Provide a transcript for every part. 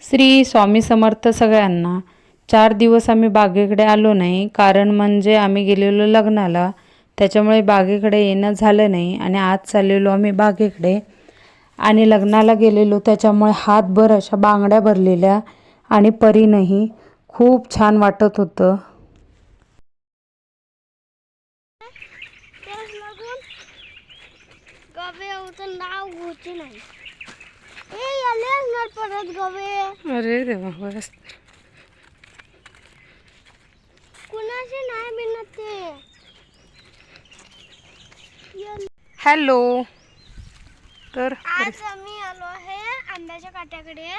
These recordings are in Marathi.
श्री स्वामी समर्थ सगळ्यांना. 4 दिवस आम्ही बागेकडे आलो नाही, कारण म्हणजे आम्ही गेलेलो लग्नाला, त्याच्यामुळे बागेकडे येणं झालं नाही. आणि आज चाललेलो आम्ही बागेकडे आणि लग्नाला गेलेलो, त्याच्यामुळे हातभर अशा बांगड्या भरलेल्या आणि परीनंही खूप छान वाटत होतं. नाव घ्यायचे नाही. ए परत गवे. अरे देवा, बस कुणाचे नाही मिळत ते. हॅलो. तर आज आम्ही आलो आहे आंब्याच्या काट्याकडे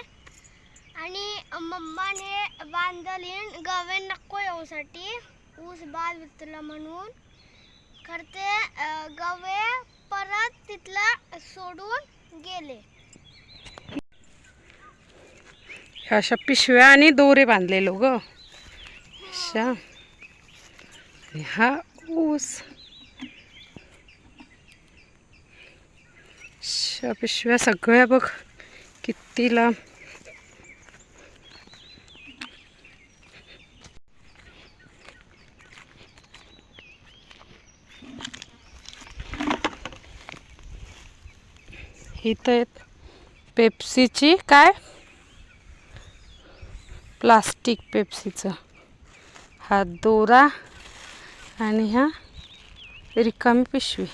आणि मम्माने बांधलीन गवे नको येऊसाठी ऊस बाल विकतला म्हणून. खर ते गवे परत तिथला सोडून गेले. अशा पिशव्या आणि दोरे बांधलेलो ग. अशा हा ऊस, अशा पिशव्या सगळ्या बघ किती लांब. इथं पेप्सीची काय प्लास्टिक पेप्सीचं हा दोरा आणि हा रिकामी पिशवी.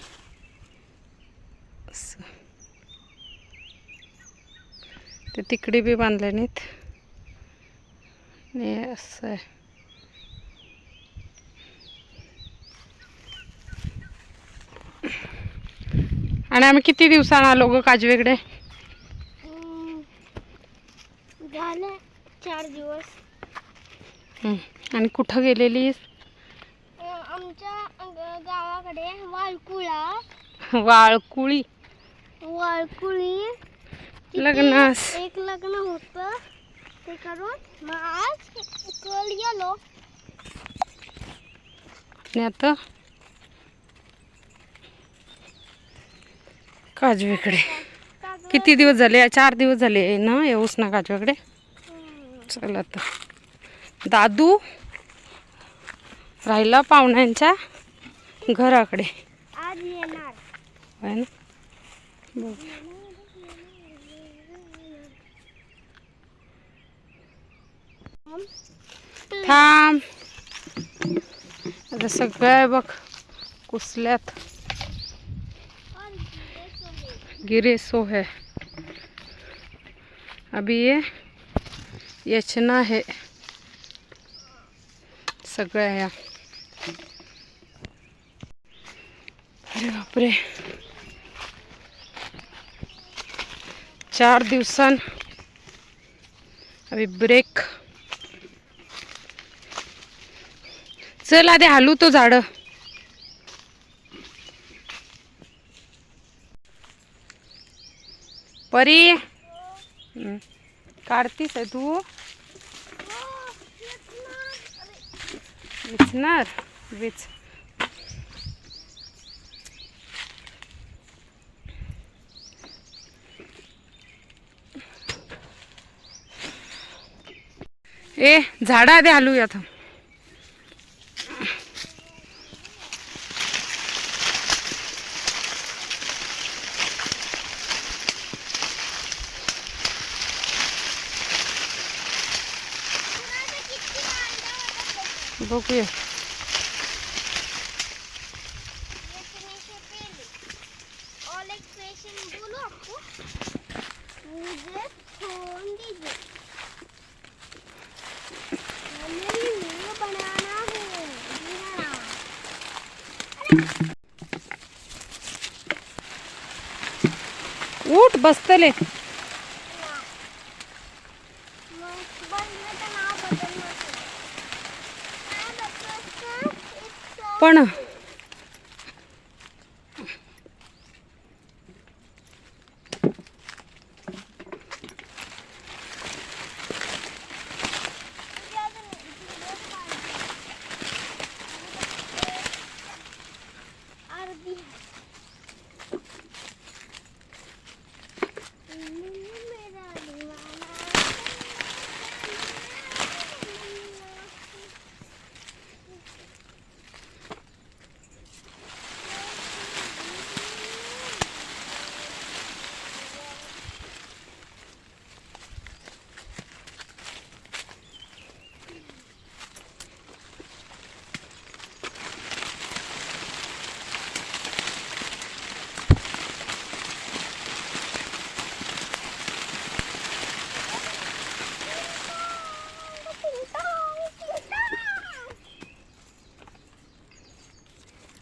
ते तिकडे बी बांधले नाहीत. असं आहे. आणि आम्ही किती दिवसांना आलो ग काजवेकडे? झाले 4 दिवस. आणि कुठं गेलेलीस? आमच्या गावाकडे वाळकुळा. वाळकुळी लग्नास एक लग्न होतं ते करून मग आज कल गेलो. आणि आता काजवेकडे किती दिवस झाले? 4 दिवस झाले ना येऊस ना काजवेकडे. चल आता दादू राहिला पाहुण्यांच्या घराकडे. आज येणार आहे ना. बघ थांब. आता सगळ्या बघ कुसल्यात. गिरे सो है अभी ये यचना है सगळ्या ह्या. अरे बापरे, 4 दिवसां अभी ब्रेक. चल आधी हालू तो झाड. परी काढतीस आहे तू? विचणार विच. ए झाडा आधी हालूया आता. बघूया. उठ बसतले. पण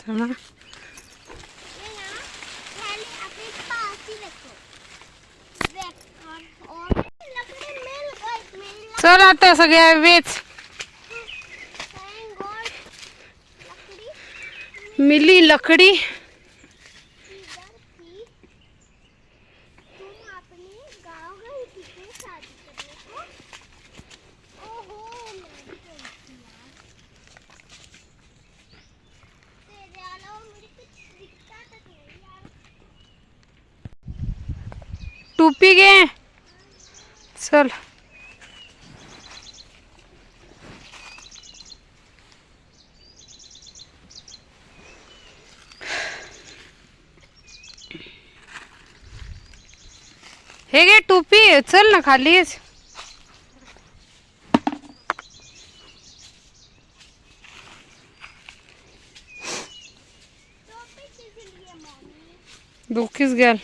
है ना? ये ना पहले अपने पास ही रखो रख और लकड़ी मिल गई मेरी चल आता सगळ्या वेच थैंक गॉड लकड़ी मिली लकड़ी. इधर थी तुम अपने गांव गई थी क्या शादी करने को ओहो मैं भी गई थी यार तेरे अलावा मुझे कुछ दिखता तक नहीं यार टोपी घे. चल हे घे टोपी. चल ना खालीच. टोपी किस लिए मम्मी डोकीच घ्याल.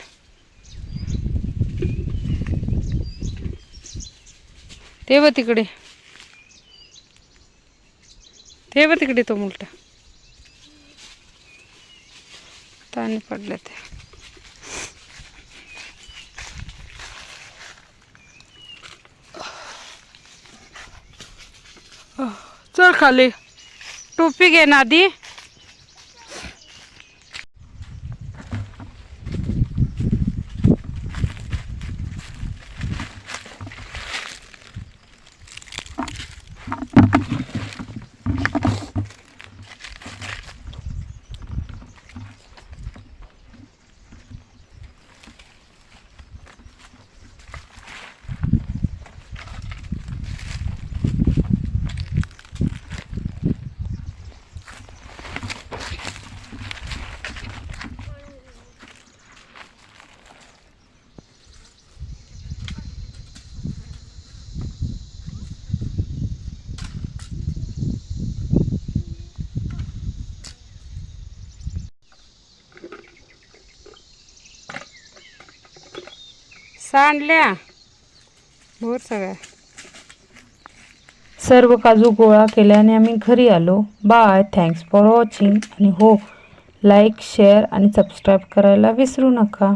ते बघ तिकडे. ते बघ तिकडे तो मुलटा. ताणी पडले ते. चल खाली. टोपी घे ना आधी. सांडल्या भोर सगळ्या. सर्व काजू गोळा केल्याने आम्ही घरी आलो. बाय. Thanks for watching. आणि हो, लाईक शेअर आणि सबस्क्राईब करायला विसरू नका.